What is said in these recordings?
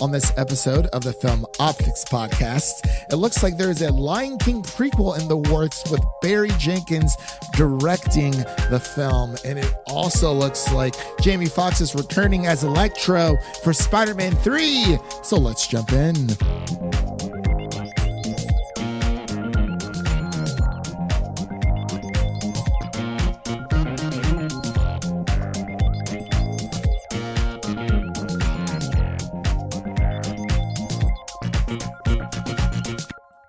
on this episode of the Film Optix Podcast. It looks like there is a Lion King prequel in the works with Barry Jenkins directing the film. And it also looks like Jamie Foxx is returning as Electro for Spider-Man 3. So let's jump in.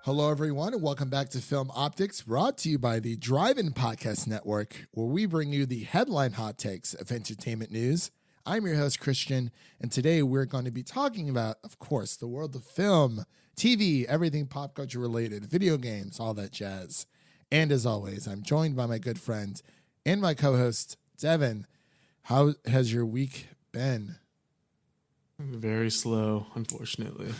Hello, everyone, and welcome back to Film Optix, brought to you by the Drive-In Podcast Network, where we bring you the headline hot takes of entertainment news. I'm your host, Christian, and today we're going to be talking about, of course, the world of film, TV, everything pop culture related, video games, all that jazz. And as always, I'm joined by my good friend and my co-host, Devin. How has your week been? Very slow, unfortunately.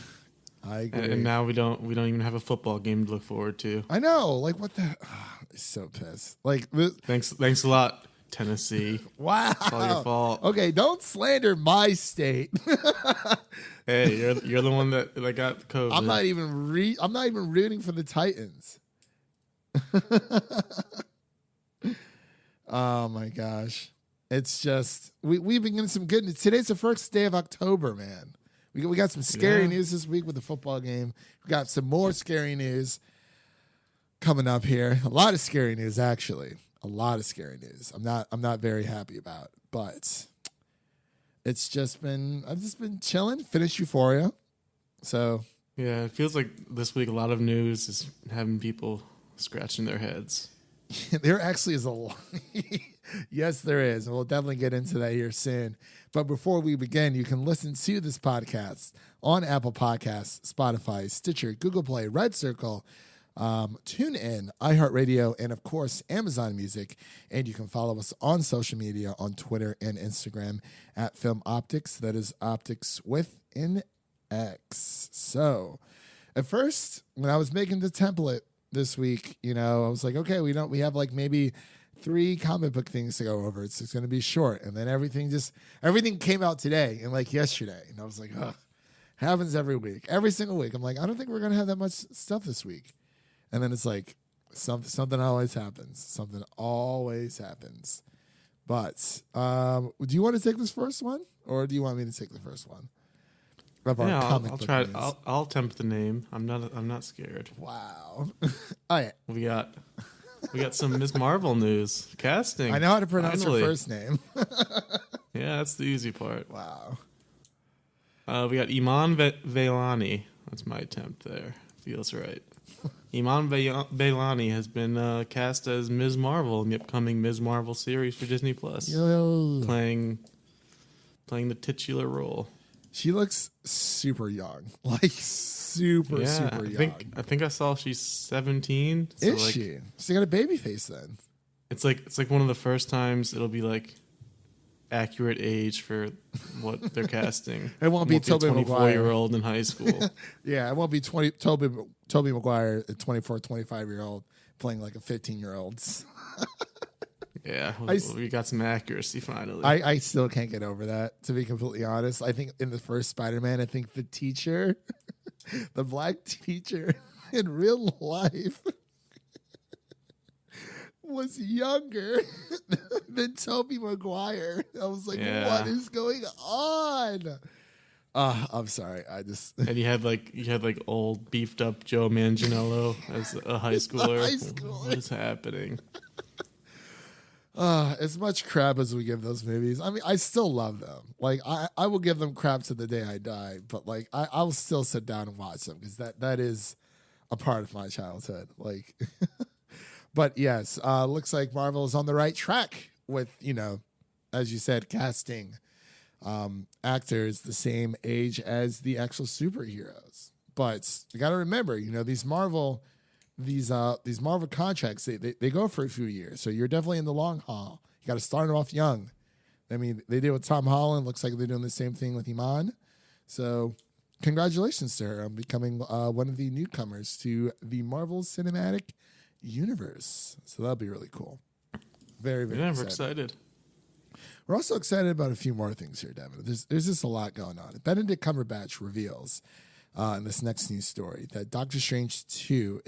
I agree. And now we don't even have a football game to look forward to. I know, like what the? Oh, I'm so pissed. Like, thanks a lot, Tennessee. Wow, it's all your fault. Okay, don't slander my state. Hey, you're the one that got COVID. I'm not even rooting for the Titans. Oh my gosh, it's just we've been getting some good news. Today's the first day of October, man. We got some scary news this week with the football game. We got some more scary news coming up here. A lot of scary news, actually. A lot of scary news. I'm not very happy about, but I've just been chilling. Finished Euphoria, so yeah. It feels like this week a lot of news is having people scratching their heads. There actually is a lot. Yes, there is. And we'll definitely get into that here soon. But before we begin, you can listen to this podcast on Apple Podcasts, Spotify, Stitcher, Google Play, Red Circle, TuneIn, iHeart Radio, and of course, Amazon Music. And you can follow us on social media on Twitter and Instagram at Film Optix. That is Optics with an X. So at first, when I was making the template this week, I was like, okay, we have like maybe 3 comic book things to go over. It's going to be short. And then everything came out today and like yesterday. And I was like, ugh, happens every week, every single week. I'm like, I don't think we're going to have that much stuff this week. And then it's like something always happens. Something always happens. But do you want to take this first one or do you want me to take the first one? Yeah, I'll try it. I'll attempt the name. I'm not scared. Wow. All right. We got some Ms. Marvel news. Casting. I know how to pronounce her first name. Yeah, that's the easy part. Wow. We got Iman Vellani. That's my attempt there. Feels right. Iman Vellani has been cast as Ms. Marvel in the upcoming Ms. Marvel series for Disney Plus. Playing the titular role. She looks super young, like super young. I think I saw she's 17. So Is she? She got a baby face then. It's like one of the first times it'll be like accurate age for what they're casting. It won't be Tobey Maguire, 24-year-old in high school. Yeah, it won't be Tobey Maguire, a 24, 25-year-old playing like a 15-year-old. Yeah, we got some accuracy finally. I still can't get over that, to be completely honest. I think in the first Spider-Man, I think the teacher, the black teacher in real life was younger than Tobey Maguire. I was like, What is going on? I'm sorry. And you had like old beefed up Joe Manganiello as a high schooler. What is happening? As much crap as we give those movies, I mean, I still love them. Like, I will give them crap to the day I die, but like, I'll still sit down and watch them because that is a part of my childhood. Like, but yes, looks like Marvel is on the right track with, as you said, casting actors the same age as the actual superheroes. But you got to remember, these Marvel contracts, they go for a few years. So you're definitely in the long haul. You got to start them off young. I mean, they did with Tom Holland. Looks like they're doing the same thing with Iman. So congratulations to her on becoming one of the newcomers to the Marvel Cinematic Universe. So that'll be really cool. Very, very excited. We're also excited about a few more things here, Devin. There's just a lot going on. Benedict Cumberbatch reveals in this next news story that Doctor Strange 2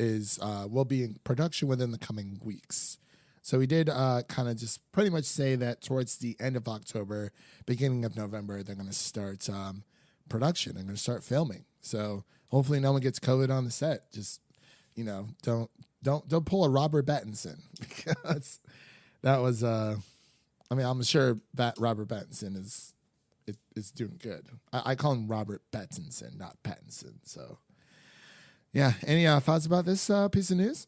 will be in production within the coming weeks. So he did kind of just pretty much say that towards the end of October, beginning of November, they're going to start production. They're going to start filming. So hopefully no one gets COVID on the set. Just, don't pull a Robert Pattinson, because that was I'm sure Robert Pattinson is doing good. I call him Robert Pattinson, not Pattinson. So yeah, any thoughts about this piece of news?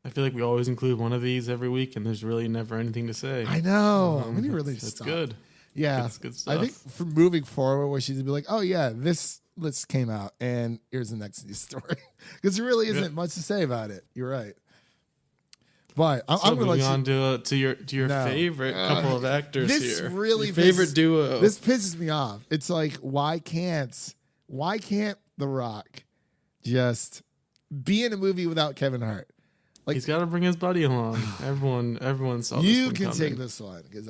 I feel like we always include one of these every week, and there's really never anything to say. I know. We need really It's stop. good. Yeah, it's good stuff. I think for moving forward, where she's gonna be like, "Oh yeah, this list came out, and here's the next news story," because there really isn't much to say about it. You're right. But I'm going to on to your favorite couple of actors this here. Really your favorite duo. This pisses me off. It's like, why can't The Rock just be in a movie without Kevin Hart? Like, he's got to bring his buddy along. Everyone saw this. You can coming. take this one, because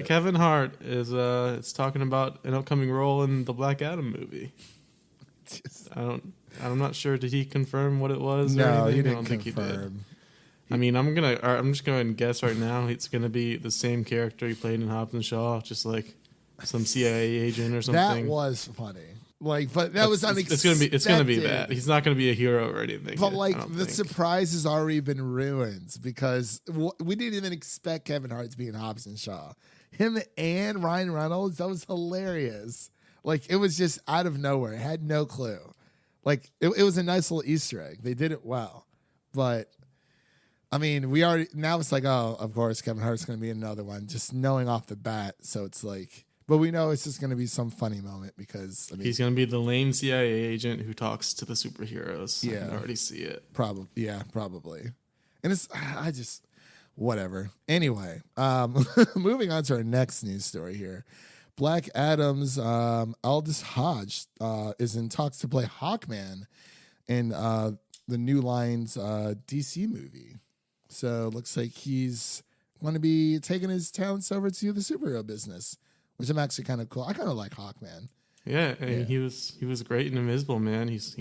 Kevin Hart is talking about an upcoming role in the Black Adam movie. I'm not sure. Did he confirm what it was? No, or anything? he didn't I don't think confirm. he did. I mean, I'm just going to guess right now. It's going to be the same character he played in Hobbs and Shaw, just like some CIA agent or something. That was funny. But that was unexpected. It's gonna be that. He's not gonna be a hero or anything. But the surprise has already been ruined, because we didn't even expect Kevin Hart to be in Hobbs and Shaw. Him and Ryan Reynolds, that was hilarious. Like, it was just out of nowhere. I had no clue. Like, it was a nice little Easter egg. They did it well. But I mean, now it's like, oh, of course Kevin Hart's gonna be in another one, just knowing off the bat. So it's like, but we know it's just going to be some funny moment, because he's going to be the lame CIA agent who talks to the superheroes. Yeah, I can already see it. Probably. And whatever. Anyway, moving on to our next news story here. Black Adam's Aldous Hodge is in talks to play Hawkman in the New Lines DC movie. So it looks like he's going to be taking his talents over to the superhero business, which I'm actually kind of cool. I kind of like Hawkman. Yeah, and he was great in Invisible Man. He's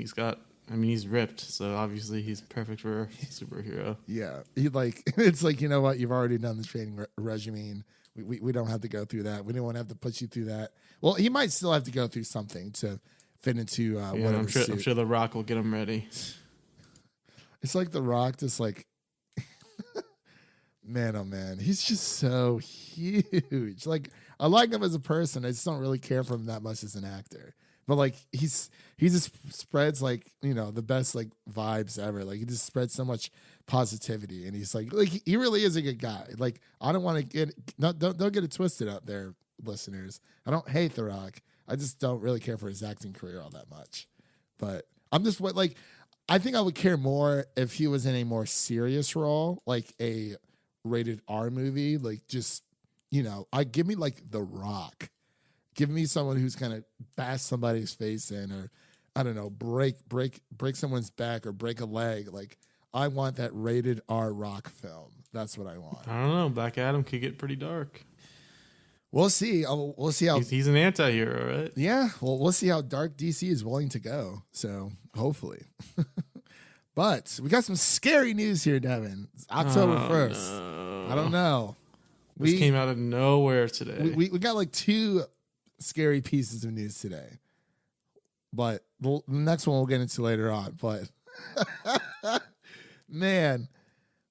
ripped, so obviously he's perfect for a superhero. Yeah, it's like, you know what? You've already done the training regimen. We don't have to go through that. We don't want to have to put you through that. Well, he might still have to go through something to fit into whatever I'm sure The Rock will get him ready. It's like The Rock, just like, man, oh man, he's just so huge. Like, I like him as a person. I just don't really care for him that much as an actor. But like, he just spreads, like, the best like vibes ever. Like, he just spreads so much positivity, and he's like he really is a good guy. Like, I don't want to don't get it twisted out there, listeners. I don't hate The Rock. I just don't really care for his acting career all that much. But I'm just I think I would care more if he was in a more serious role, like a rated R movie, like, just, give me like The Rock. Give me someone who's gonna bash somebody's face in, or I don't know, break someone's back or break a leg. Like, I want that rated R Rock film. That's what I want. I don't know. Black Adam could get pretty dark. We'll see. We'll see how he's an anti-hero, right? Yeah. Well, we'll see how dark DC is willing to go. So hopefully. But we got some scary news here, Devin. It's October 1st. No. I don't know. This came out of nowhere today. We got like two scary pieces of news today. But the next one we'll get into later on. But man,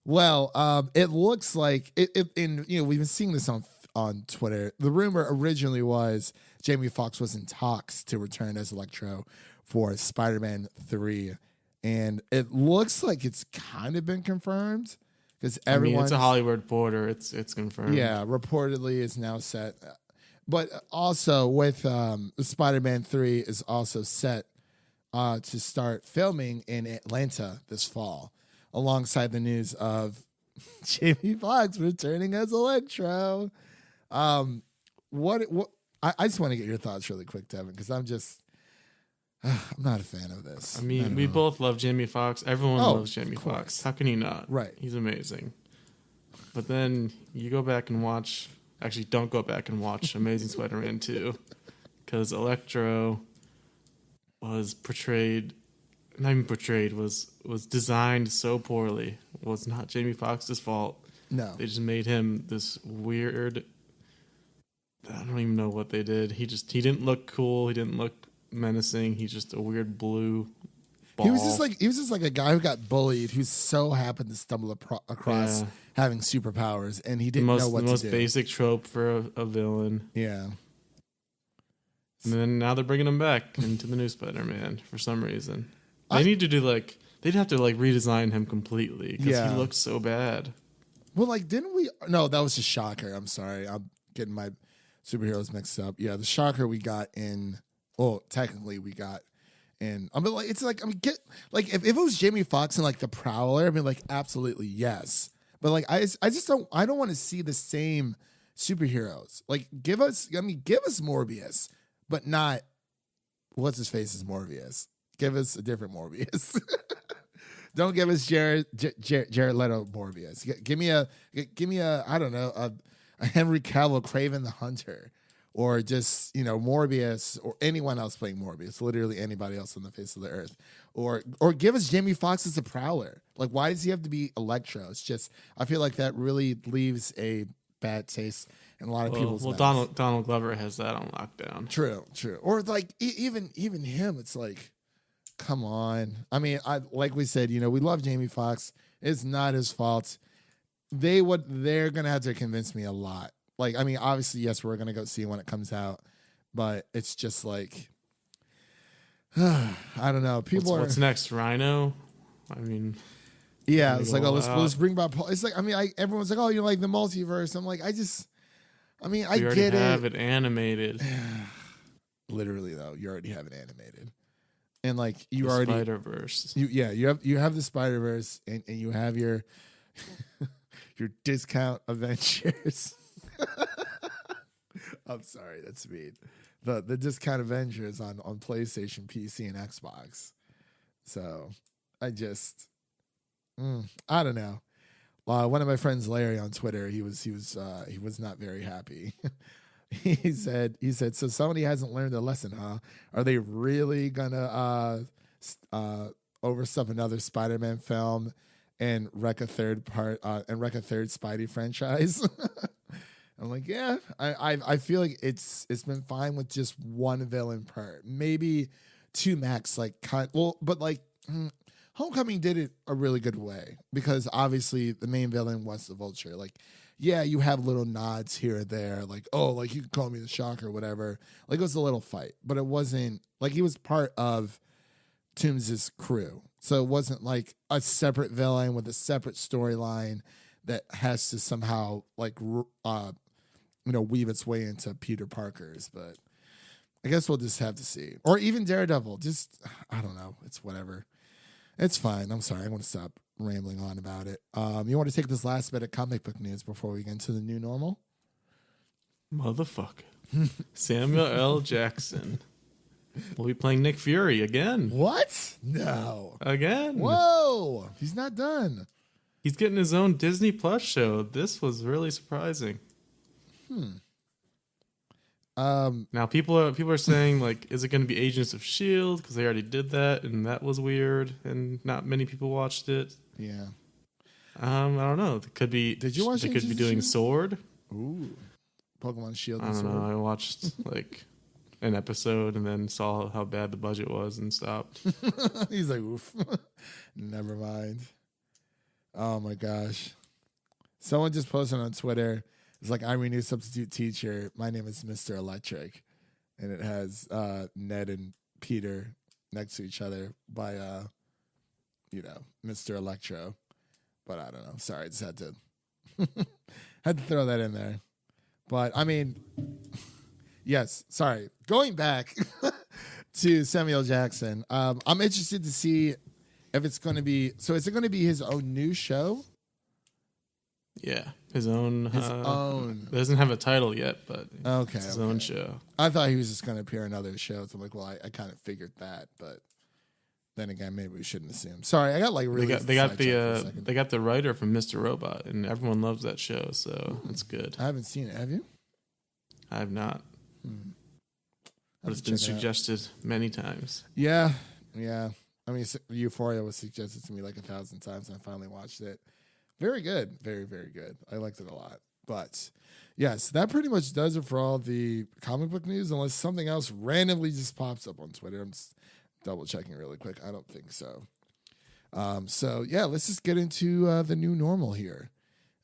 well, it looks like we've been seeing this on Twitter. The rumor originally was Jamie Foxx was in talks to return as Electro for Spider-Man 3. And it looks like it's kind of been confirmed, because it's a Hollywood reporter. It's confirmed. Yeah, reportedly is now set. But also with Spider-Man 3 is also set to start filming in Atlanta this fall, alongside the news of Jamie Foxx returning as Electro. I just want to get your thoughts really quick, Devin, because I'm not a fan of this. I mean, we both love Jamie Foxx. Everyone loves Jamie Foxx. How can you not? Right. He's amazing. But then you go back and watch Actually, don't go back and watch Amazing Spider-Man 2 because Electro was was designed so poorly. It was not Jamie Foxx's fault. No. They just made him this weird. I don't even know what they did. He didn't look cool. He didn't look menacing. He's just a weird blue ball. He was just like a guy who got bullied who so happened to stumble across having superpowers, and he didn't know what to do. The most basic trope for a villain. Yeah. And then now they're bringing him back into the new Spider-Man for some reason. They'd have to redesign him completely because he looks so bad. Well, didn't we? No, that was just Shocker. I'm sorry. I'm getting my superheroes mixed up. Yeah, the Shocker we got in. Well, technically we got in. If it was Jamie Foxx and the Prowler, I'd be absolutely yes. But I don't want to see the same superheroes. Give us Morbius, but not what's his face is Morbius. Give us a different Morbius. Don't give us Jared Leto Morbius. Give me a I don't know, a Henry Cavill Kraven the Hunter, or just Morbius, or anyone else playing Morbius, literally anybody else on the face of the earth, or give us Jamie Foxx as a Prowler. Why does he have to be Electro? It's just, I feel like that really leaves a bad taste in a lot of people's mouths. Donald Glover has that on lockdown. True. Or even him, it's come on. I mean, like we said, we love Jamie Foxx. It's not his fault. They're gonna have to convince me a lot. Obviously, yes, we're gonna go see it when it comes out, but it's just I don't know. What's next? Rhino? I mean, yeah, it's let's bring back Paul. It's everyone's oh, you like the multiverse. I'm I get it. You have it animated. Literally though, you already have it animated. And Spider-Verse. You have the Spider-Verse, and you have your your discount Avengers. I'm sorry, that's mean. The discount Avengers on PlayStation, PC, and Xbox. So I don't know. One of my friends, Larry, on Twitter, he was not very happy. He said, so somebody hasn't learned a lesson, huh? Are they really gonna overstuff another Spider-Man film and wreck a third Spidey franchise? I'm yeah, I feel like it's been fine with just one villain per, maybe two max. Homecoming did it a really good way because obviously the main villain was the Vulture. Yeah, you have little nods here and there, you can call me the Shocker or whatever. It was a little fight, but it wasn't he was part of Toombs' crew. So it wasn't a separate villain with a separate storyline that has to somehow weave its way into Peter Parker's. But I guess we'll just have to see. Or even Daredevil. Just, I don't know. It's whatever. It's fine. I'm sorry. I want to stop rambling on about it. You want to take this last bit of comic book news before we get into the new normal? Motherfucker. Samuel L. Jackson will be playing Nick Fury again. What? No. Again. Whoa. He's not done. He's getting his own Disney Plus show. This was really surprising. Now people are saying is it going to be Agents of S.H.I.E.L.D. because they already did that and that was weird and not many people watched it. Yeah. I don't know. It could be. Did you watch? They could be doing Sword. Ooh, Pokemon Shield. I don't know. I watched an episode and then saw how bad the budget was and stopped. He's oof. Never mind. Oh my gosh. Someone just posted on Twitter. It's I'm your new substitute teacher. My name is Mr. Electric. And it has Ned and Peter next to each other by, Mr. Electro. But I don't know. Sorry, I just had to throw that in there. But, I mean, yes, sorry. Going back to Samuel Jackson, I'm interested to see if it's going to be... So is it going to be his own new show? Yeah, his own. It doesn't have a title yet, but it's his own show. I thought he was just going to appear in other shows. I'm I kind of figured that, but then again, maybe we shouldn't assume. Sorry, I got like really. They got the writer from Mr. Robot, and everyone loves that show, so that's good. I haven't seen it. Have you? I have not, but it's been suggested many times. Yeah. I mean, Euphoria was suggested to me like 1,000 times, and I finally watched it. Very good, very very good. I liked it a lot. But yes, that pretty much does it for all the comic book news, unless something else randomly just pops up on Twitter. I'm just double checking really quick. I don't think so. So yeah, let's just get into the new normal here.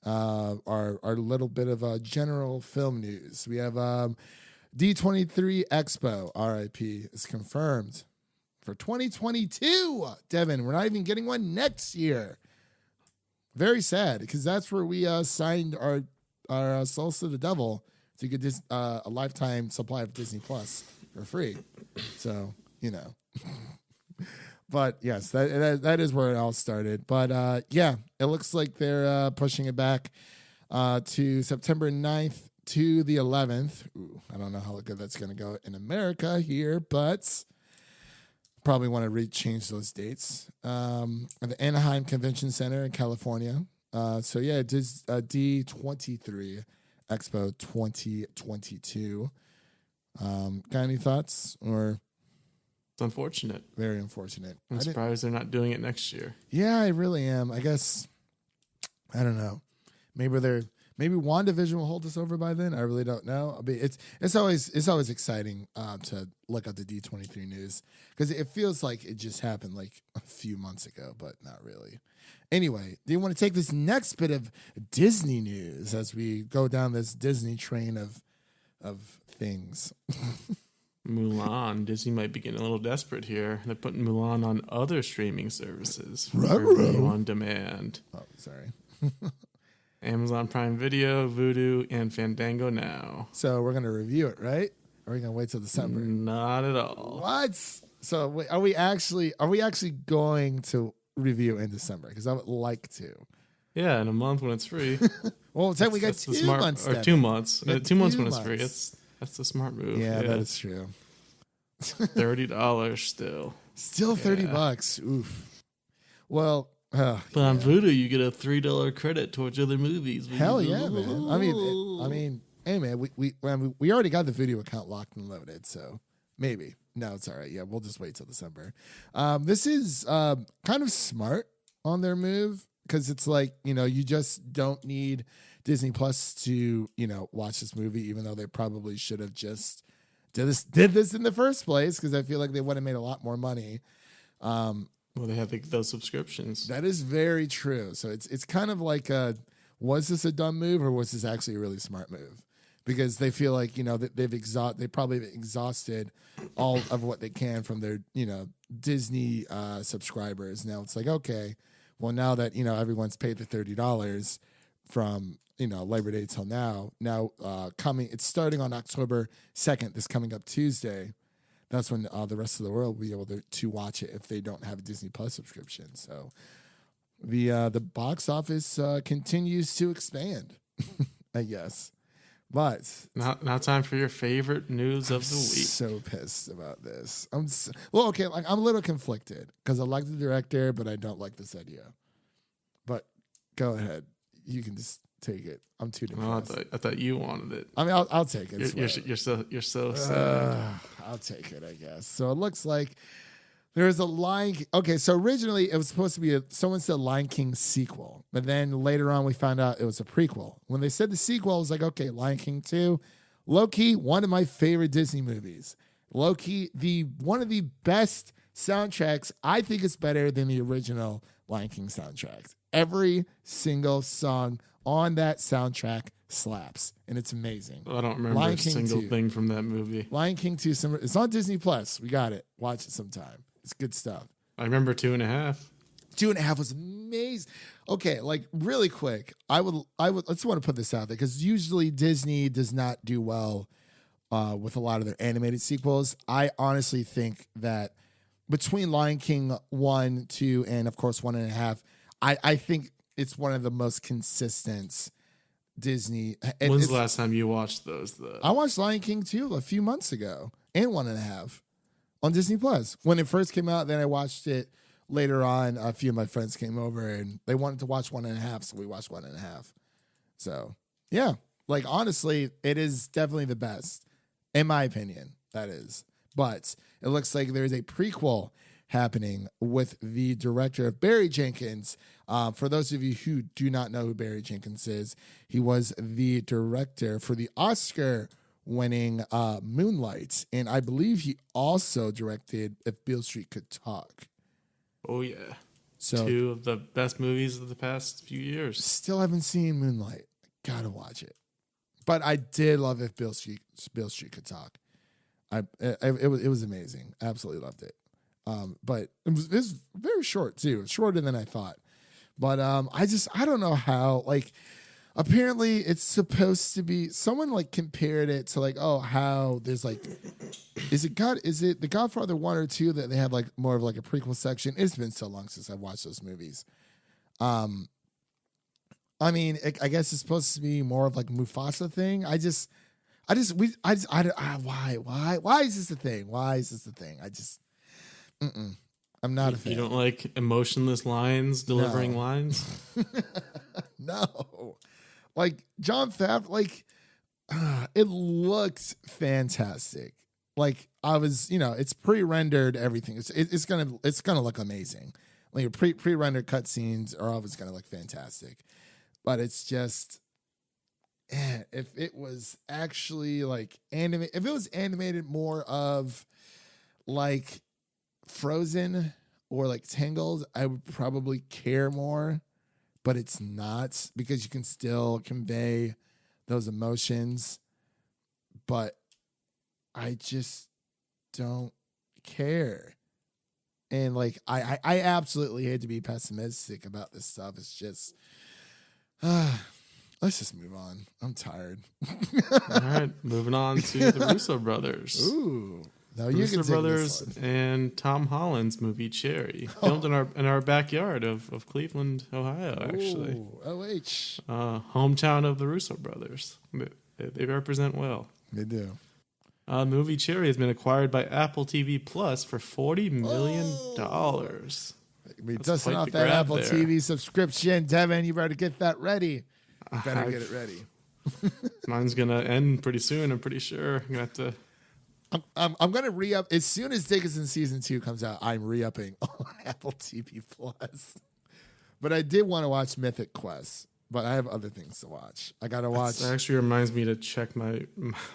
Our little bit of general film news. We have D23 Expo, RIP, is confirmed for 2022. Devin, we're not even getting one next year. Very sad, because that's where we signed our souls to the devil to get this a lifetime supply of Disney Plus for free. So, you know. But yes, that is where it all started. But yeah, it looks like they're pushing it back to September 9th to the 11th. Ooh, I don't know how good that's going to go in America here, but probably want to change those dates. At the Anaheim Convention Center in California. So yeah, it is D23 Expo 2022. Got any thoughts? Or it's unfortunate. Very unfortunate. I'm surprised they're not doing it next year. Yeah, I really am. I guess I don't know. Maybe WandaVision will hold us over by then. I really don't know. I mean, it's always exciting to look at the D23 news, because it feels like it just happened like a few months ago, but not really. Anyway, do you want to take this next bit of Disney news as we go down this Disney train of things? Mulan. Disney might be getting a little desperate here. They're putting Mulan on other streaming services for Ruh-roh. view on demand. Oh, sorry. Amazon Prime Video, Vudu, and Fandango now. So we're gonna review it, right? Or are we gonna wait till December? Not at all. What? So wait, are we actually going to review in December? Because I would like to. Yeah, in a month when it's free. Well, then we got 2 months. Or 2 months. 2 months when it's free. That's the smart move. Yeah, that is true. $30 still. Still $30. Oof. Well, but on Vudu, you get a $3 credit towards other movies. Hell yeah, man. I mean, hey man, we already got the video account locked and loaded, so maybe. No, it's all right. Yeah, we'll just wait till December. This is kind of smart on their move, because it's like, you just don't need Disney Plus to, watch this movie, even though they probably should have just did this in the first place, because I feel like they would have made a lot more money. Well, they have those subscriptions. That is very true. So it's kind of like, was this a dumb move, or was this actually a really smart move? Because they feel like, they probably exhausted all of what they can from their, Disney subscribers. Now it's like, okay, well, now that, everyone's paid the $30 from, Labor Day till now, it's starting on October 2nd, this coming up Tuesday. That's when the rest of the world will be able to watch it if they don't have a Disney Plus subscription. So the box office continues to expand, I guess. But now time for your favorite news of the week. So pissed about this. I'm a little conflicted, because I like the director, but I don't like this idea. But go ahead, you can just take it. I'm too depressed. Oh, I thought you wanted it. I mean, I'll take it. You're so sad. I'll take it, I guess. So it looks like there's a Lion King. Okay, so originally it was supposed to be someone said Lion King sequel, but then later on we found out it was a prequel. When they said the sequel, I was like, okay, Lion King 2. Low-key, one of my favorite Disney movies. Low-key, one of the best soundtracks. I think it's better than the original Lion King soundtrack. Every single song on that soundtrack slaps, and it's amazing. I don't remember a single thing from that movie. Lion King 2, it's on Disney Plus. We got it. Watch it sometime. It's good stuff. I remember 2.5. 2.5 was amazing. Okay, like really quick, I would let's want to put this out there, because usually Disney does not do well with a lot of their animated sequels. I honestly think that between Lion King 1, 2, and of course 1.5, I think it's one of the most consistent Disney. When's the last time you watched those, though? I watched Lion King 2 a few months ago, and 1.5 on Disney Plus. When it first came out, then I watched it later on. A few of my friends came over and they wanted to watch 1.5, so we watched 1.5. So yeah, like honestly, it is definitely the best, in my opinion. That is, but it looks like there's a prequel happening with the director of Barry Jenkins. For those of you who do not know who Barry Jenkins is, he was the director for the Oscar-winning Moonlight, and I believe he also directed If Beale Street Could Talk. Oh yeah, So 2 of the best movies of the past few years. still haven't seen Moonlight. Gotta watch it. But I did love If Beale Street Could Talk. It was amazing. Absolutely loved it. But it was very short too, shorter than I thought. But I don't know how, like, apparently it's supposed to be, someone like compared it to like, oh, how there's like, is it The Godfather 1 or 2 that they have like more of like a prequel section? It's been so long since I've watched those movies. I mean, I guess it's supposed to be more of like a Mufasa thing. Why is this a thing? Why is this a thing? I'm not a fan. You don't like emotionless lines, delivering lines? No. Like Jon Favreau, like it looks fantastic. Like I was, it's pre-rendered everything. It's gonna look amazing. Like pre-rendered cutscenes are always gonna look fantastic. But it's just, if it was actually like if it was animated more of like Frozen or like Tangled, I would probably care more, but it's not, because you can still convey those emotions, but I just don't care. And like I absolutely hate to be pessimistic about this stuff. It's just let's just move on. I'm tired. All right, moving on to the Russo brothers. Ooh. No, The you Russo can take brothers this one. and Tom Holland's movie Cherry, filmed in our backyard of Cleveland, Ohio. Actually, Ooh, OH. hometown of the Russo brothers. They represent well. They do. The movie Cherry has been acquired by Apple TV Plus for $40 million. We That's dusting quite off the that grab Apple there. TV subscription. Devin, you better get that ready. You better get it ready. Mine's gonna end pretty soon. I'm pretty sure. I'm gonna have to. I'm gonna re-up as soon as Dickinson season 2 comes out. I'm re-upping on Apple TV Plus. But I did want to watch Mythic Quest, but I have other things to watch. I gotta watch. That actually reminds me to check my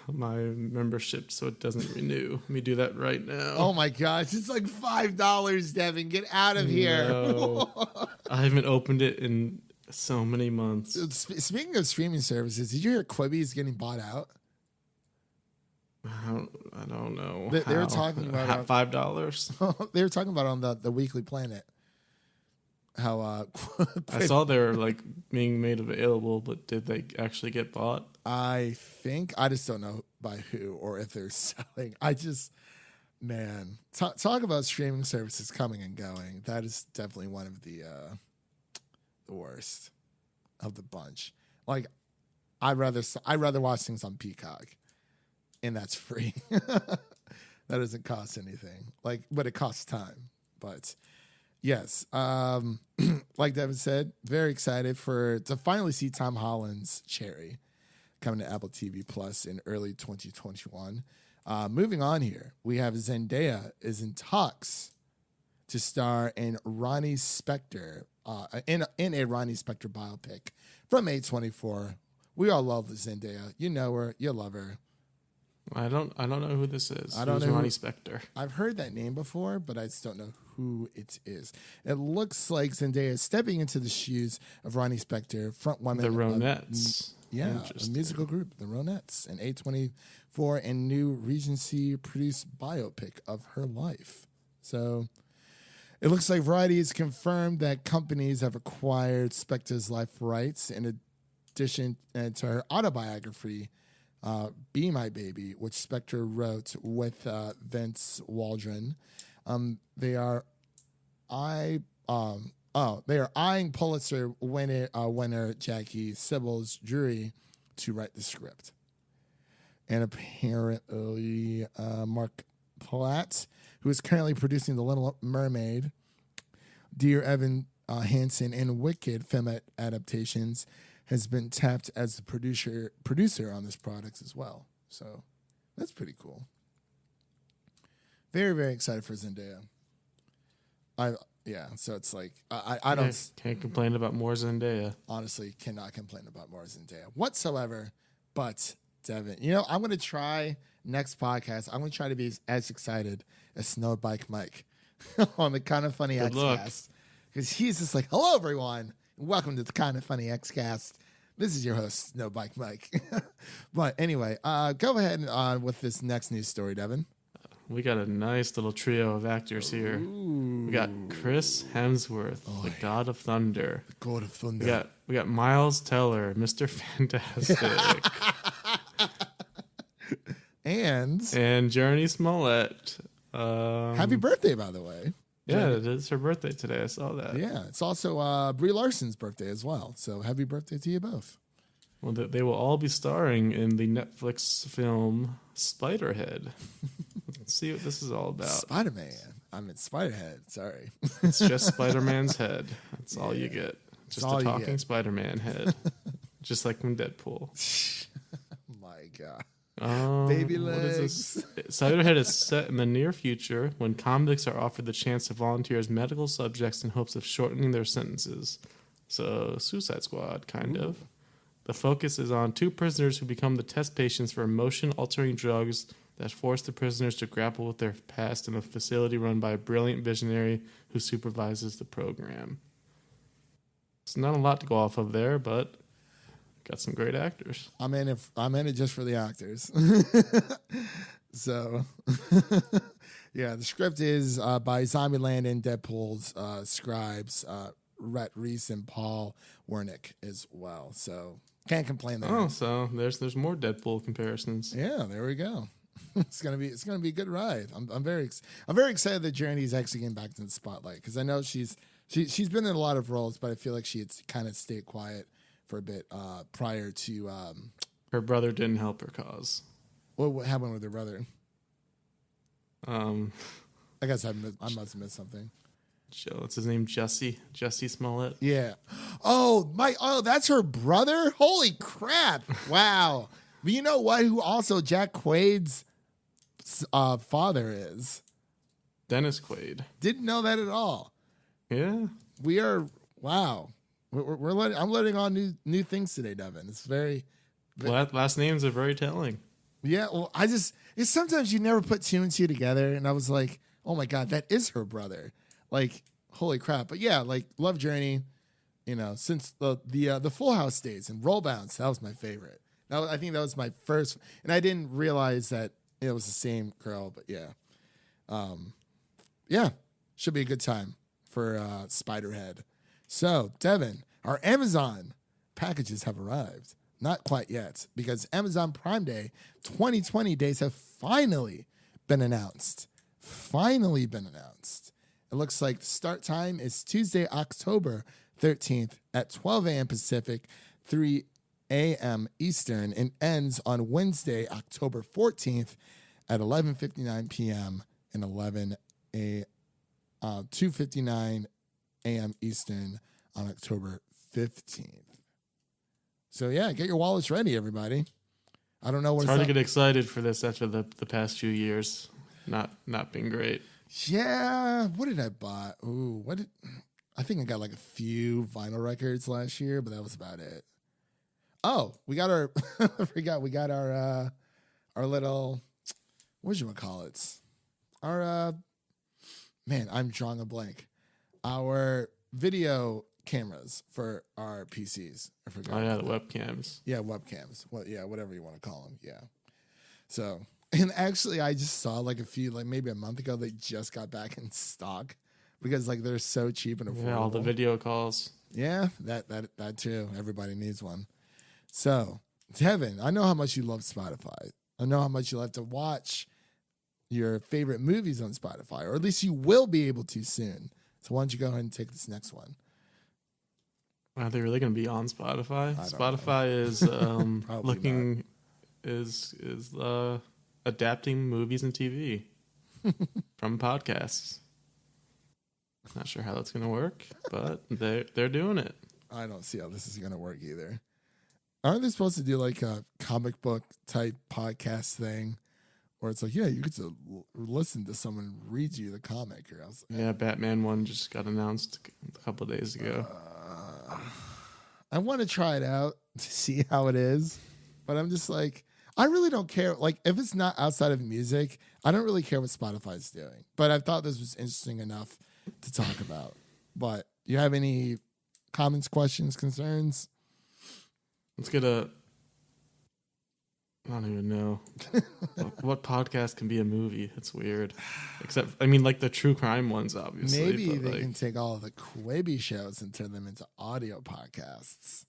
membership so it doesn't renew. Let me do that right now. Oh my gosh, it's like $5, Devin. Get out of here. No. I haven't opened it in so many months. Speaking of streaming services, did you hear Quibi is getting bought out? I don't know. They were talking about $5. They were talking about on the Weekly Planet how I saw they were like being made available, but did they actually get bought? I just don't know by who or if they're selling. Man, talk about streaming services coming and going. That is definitely one of the worst of the bunch. Like I'd rather watch things on Peacock, and that's free. That doesn't cost anything. But it costs time. But yes, like Devin said, very excited to finally see Tom Holland's Cherry coming to Apple TV Plus in early 2021. Moving on here, we have Zendaya is in talks to star in Ronnie Spector, in a Ronnie Spector biopic from A24. We all love Zendaya. You know her, you love her. I don't know who this is. I don't Who's know Ronnie Spector. I've heard that name before, but I just don't know who it is. It looks like Zendaya is stepping into the shoes of Ronnie Spector, frontwoman. The Ronettes. A musical group, the Ronettes, an A24 and new Regency produced biopic of her life. So it looks like Variety has confirmed that companies have acquired Spector's life rights in addition to her autobiography, Be My Baby, which Spector wrote with Vince Waldron. They are eyeing Pulitzer winner Jackie Sybil's jury to write the script. And apparently, Mark Platt, who is currently producing The Little Mermaid, Dear Evan Hansen, and Wicked film adaptations, has been tapped as the producer on this product as well. So that's pretty cool. Very, very excited for Zendaya. So it's like I can't complain about more Zendaya. Honestly, cannot complain about more Zendaya whatsoever. But Devin, I'm going to try next podcast. I'm going to try to be as excited as Snow Bike Mike on the Kind of Funny Xcast, because he's just like, "Hello, everyone, and welcome to the Kind of Funny Xcast. This is your host, Snow Bike Mike." But anyway, go ahead with this next news story, Devin. We got a nice little trio of actors here. Ooh. We got Chris Hemsworth, the God of Thunder. The God of Thunder. We got Miles Teller, Mr. Fantastic. and Journey Smollett. Happy birthday, by the way. Yeah, it is her birthday today. I saw that. Yeah, it's also Brie Larson's birthday as well. So happy birthday to you both. Well, they will all be starring in the Netflix film Spiderhead. Let's see what this is all about. Spider-Man. I mean, Spiderhead. Sorry. It's just Spider-Man's head. That's all you get. Just a talking Spider-Man head. Just like from Deadpool. My God. Baby legs. Spiderhead is set in the near future when convicts are offered the chance to volunteer as medical subjects in hopes of shortening their sentences. So, Suicide Squad, kind of. The focus is on two prisoners who become the test patients for emotion-altering drugs that force the prisoners to grapple with their past in a facility run by a brilliant visionary who supervises the program. It's not a lot to go off of there, but got some great actors. I'm in it just for the actors. So, yeah, the script is by Zombieland and Deadpool's scribes, Rhett Reese and Paul Wernick as well. So can't complain there. Oh, so there's more Deadpool comparisons. Yeah, there we go. It's gonna be a good ride. I'm very excited that Journey's actually getting back to the spotlight, because I know she's been in a lot of roles, but I feel like she had kind of stayed quiet for a bit prior to. Her brother didn't help her cause. What happened with her brother? I guess I must have missed something. What's his name? Jesse Smollett. Yeah. Oh, that's her brother? Holy crap. Wow. But you know what? Who also Jack Quaid's father is? Dennis Quaid. Didn't know that at all. Yeah. We are, wow. I'm learning on new things today, Devin. It's very. Last names are very telling. Yeah. Well, it's sometimes you never put two and two together. And I was like, oh my God, that is her brother. Like, holy crap. But yeah, like, love Journey, since the Full House days, and Roll Bounce, that was my favorite. I think that was my first, and I didn't realize that it was the same girl, but yeah. Yeah, should be a good time for Spiderhead. So, Devin, our Amazon packages have arrived. Not quite yet, because Amazon Prime Day 2020 days have finally been announced. It looks like the start time is Tuesday, October 13th at 12 a.m. Pacific, 3 a.m. Eastern, and ends on Wednesday, October 14th at 11:59 p.m. and 2:59 a.m. Eastern on October 15th. So yeah, get your wallets ready, everybody. I don't know what it's hard to get excited for this after the past few years not being great. Yeah, what did I buy? I think I got like a few vinyl records last year, but that was about it. Oh, we got our our little, whatchamacallits? Our man, I'm drawing a blank. Our video cameras for our PCs. I forgot. Oh yeah, the webcams. Yeah, webcams. Well, yeah, whatever you want to call them. Yeah. So, and actually, I just saw like a few, like maybe a month ago, they just got back in stock because like they're so cheap and affordable. Yeah, all the video calls. Yeah, that too. Everybody needs one. So, Devin, I know how much you love Spotify. I know how much you love to watch your favorite movies on Spotify, or at least you will be able to soon. So why don't you go ahead and take this next one? Are they really going to be on Spotify? Spotify is looking not. is adapting movies and TV. from podcasts. Not sure how that's going to work, but they're doing it. I don't see how this is going to work either. Aren't they supposed to do like a comic book type podcast thing? Where it's like, yeah, you get to listen to someone read you the comic. Or else. Yeah, Batman one just got announced a couple of days ago. I want to try it out to see how it is. But I'm just like, I really don't care. Like, if it's not outside of music, I don't really care what Spotify's doing. But I thought this was interesting enough to talk about. But you have any comments, questions, concerns? Let's get I don't even know. What podcast can be a movie? It's weird. Except, I mean, like the true crime ones, obviously. Maybe they can take all of the Quibi shows and turn them into audio podcasts.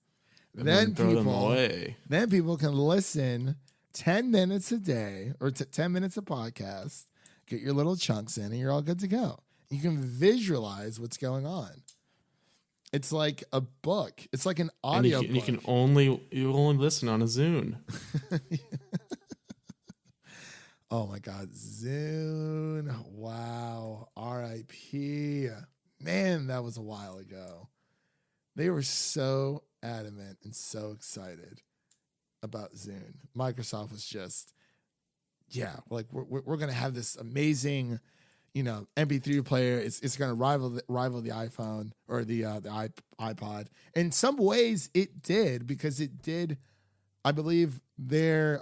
Then throw them away. Then people can listen 10 minutes a day or 10 minutes a podcast, get your little chunks in, and you're all good to go. You can visualize what's going on. It's like a book. It's like an audio book. You can only listen on a Zune. Oh my God, Zune! Wow, R.I.P. Man, that was a while ago. They were so adamant and so excited about Zune. Microsoft was just, yeah, like we're gonna have this amazing, MP3 player. It's going to rival the iPhone or the iPod. In some ways, it did, because it did. I believe the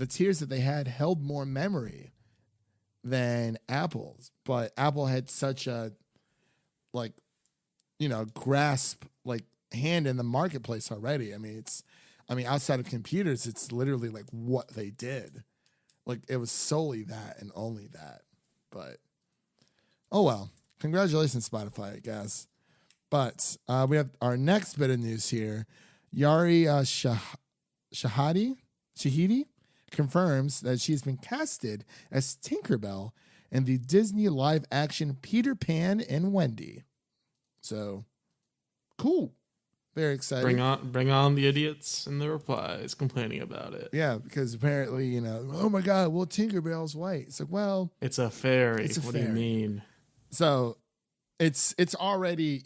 tiers that they had held more memory than Apple's, but Apple had such a grasp hand in the marketplace already. I mean, outside of computers, it's literally like what they did. Like, it was solely that and only that. But, oh well. Congratulations, Spotify, I guess. But we have our next bit of news here. Yari Shahidi confirms that she's been casted as Tinkerbell in the Disney live-action Peter Pan and Wendy. So, cool. Very excited. Bring on the idiots and the replies complaining about it. Yeah, because apparently, oh my God, well, Tinkerbell's white. It's like, well, it's a fairy. What do you mean? So it's already,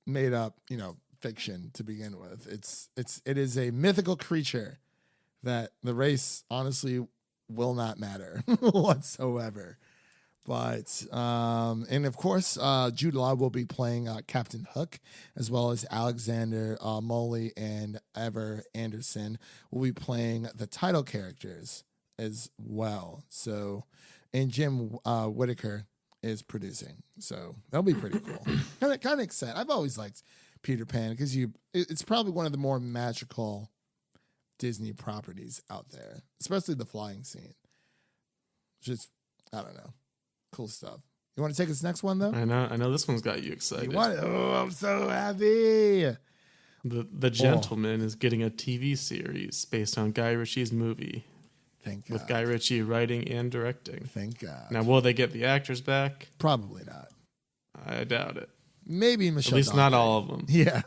made up, fiction to begin with. It is a mythical creature that the race honestly will not matter whatsoever. But, and of course, Jude Law will be playing Captain Hook, as well as Alexander Moley and Ever Anderson will be playing the title characters as well. So, and Jim Whittaker is producing. So that'll be pretty cool. kind of excited. I've always liked Peter Pan because it's probably one of the more magical Disney properties out there, especially the flying scene. Just, I don't know. Cool stuff. You want to take this next one, though? I know this one's got you excited. I'm so happy. The Gentleman is getting a TV series based on Guy Ritchie's movie. Thank God. With Guy Ritchie writing and directing. Thank God. Now, will they get the actors back? Probably not. I doubt it. Maybe Michelle. At least Dockery. not all of them. Yeah.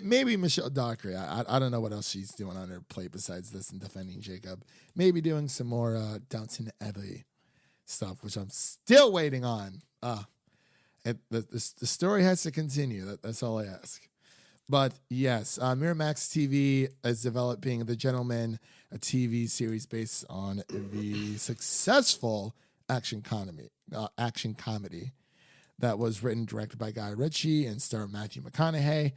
Maybe Michelle Dockery. I don't know what else she's doing on her plate besides this and defending Jacob. Maybe doing some more Downton Abbey stuff, which I'm still waiting on. The story has to continue. That's all I ask. But yes, Miramax TV is developing The Gentleman, a TV series based on the successful action comedy that was written and directed by Guy Ritchie and starred Matthew McConaughey.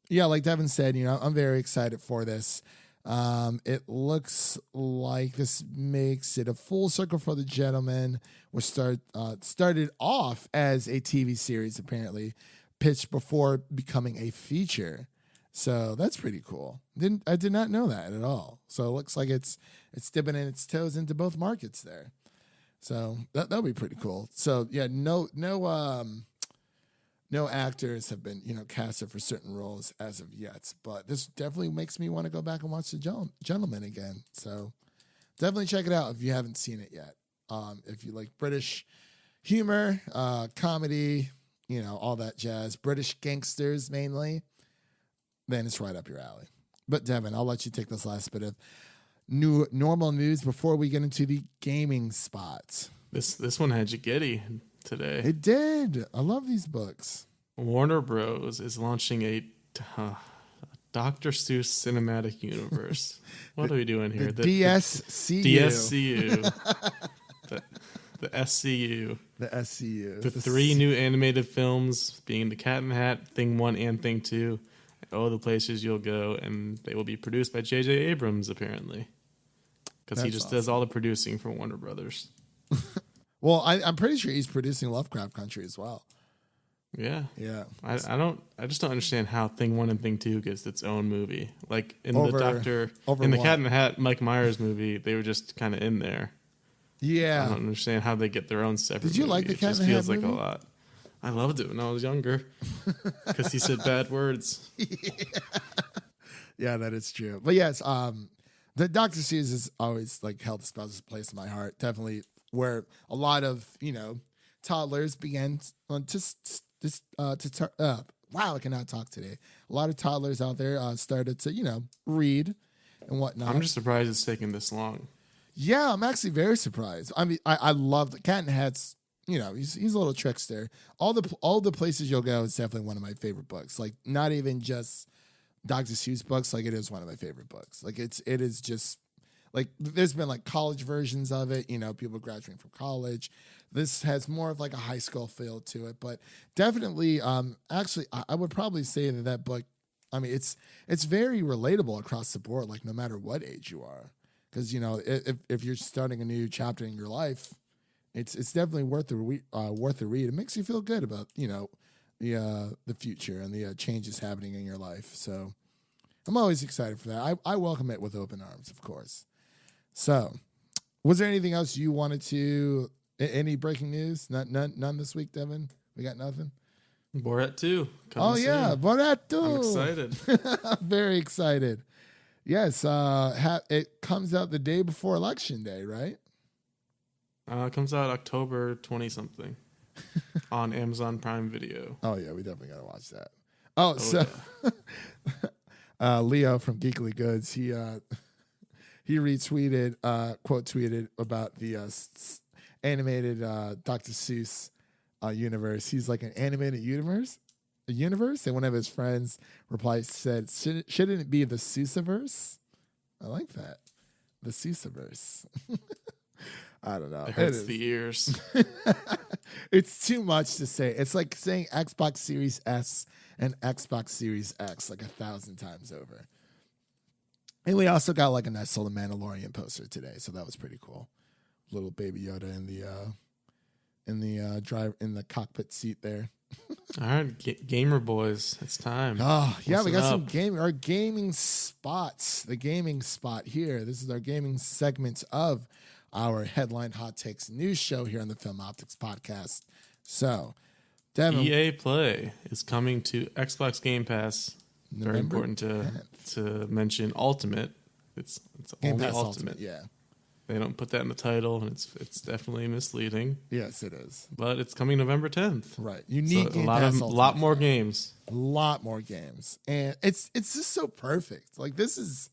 Like Devin said, I'm very excited for this. It looks like this makes it a full circle for The Gentleman, which started off as a TV series, apparently, pitched before becoming a feature. So that's pretty cool. I did not know that at all. So it looks like it's dipping in its toes into both markets there. So that'll be pretty cool. So yeah, no actors have been, casted for certain roles as of yet, but this definitely makes me want to go back and watch The Gentleman again. So definitely check it out if you haven't seen it yet. If you like British humor, comedy, all that jazz, British gangsters mainly, then it's right up your alley. But Devin, I'll let you take this last bit of new normal news before we get into the gaming spot. This one had you giddy today. It did. I love these books. Warner Bros. Is launching a Dr. Seuss cinematic universe. What are we doing here? The DSCU. DSCU. The SCU. The SCU. The three new animated films being The Cat in the Hat, Thing 1 and Thing 2. Oh, the places you'll go. And they will be produced by J.J. Abrams, apparently. Because he just does all the producing for Warner Brothers. Well, I'm pretty sure he's producing Lovecraft Country as well. Yeah. Yeah. I just don't understand how Thing 1 and Thing 2 gets its own movie. Like in the Cat in the Hat, Mike Myers movie, they were just kind of in there. Yeah. I don't understand how they get their own separate Did you movie. like the Cat in the Hat It just feels like movie? a lot. I loved it when I was younger because he said bad words. Yeah, that is true. But yes, the Dr. Seuss has always like held a special place in my heart. Definitely where a lot of, toddlers began wow, I cannot talk today. A lot of toddlers out there started to, read and whatnot. I'm just surprised it's taking this long. Yeah, I'm actually very surprised. I mean, I love the Cat in the Hat's. He's a little trickster. All the places you'll go is definitely one of my favorite books. Like not even just Dr. Seuss books. Like it is one of my favorite books. Like it is just like there's been like college versions of it. People graduating from college. This has more of like a high school feel to it, but definitely, actually, I would probably say that book. I mean, it's very relatable across the board. Like no matter what age you are. Because if you're starting a new chapter in your life, it's definitely worth the read. It makes you feel good about the future and the changes happening in your life. So I'm always excited for that. I welcome it with open arms, of course. So, was there anything else you wanted to? Any breaking news? None this week, Devin. We got nothing. Borat 2. Oh yeah, soon. Borat 2. I'm excited. I'm very excited. Yes, it comes out the day before Election Day, right? It comes out October 20-something on Amazon Prime Video. Oh, yeah, we definitely got to watch that. Leo from Geekly Goods, he retweeted, quote tweeted about the animated Dr. Seuss universe. He's like an animated universe? A universe? And one of his friends said, shouldn't it be the Seussiverse? I like that. The Seussiverse. I don't know. It hurts the ears. It's too much to say. It's like saying Xbox Series S and Xbox Series X like 1,000 times over. And we also got like a nice little Mandalorian poster today, so that was pretty cool. Little Baby Yoda in the cockpit seat there. All right, gamer boys, it's time. Oh, yeah, Listen we got up. our gaming spots. The gaming spot here. This is our gaming segment of our Headline Hot Takes news show here on the Film Optix Podcast. So, Devin, EA Play is coming to Xbox Game Pass. Very November important to mention Ultimate. It's Game only Pass Ultimate. yeah. They don't put that in the title, and it's definitely misleading. Yes, it is. But it's coming November 10th. Right. You need So Game a Pass lot Ultimate. more games. A lot more games. And it's just so perfect. Like this is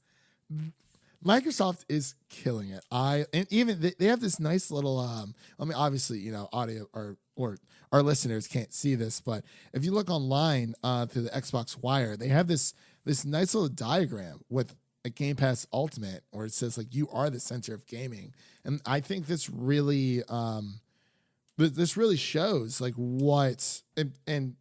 Microsoft is killing it. And even they have this nice little I mean obviously, audio or our listeners can't see this, but if you look online through the Xbox Wire, they have this nice little diagram with a Game Pass Ultimate where it says like you are the center of gaming. And I think this really shows like what and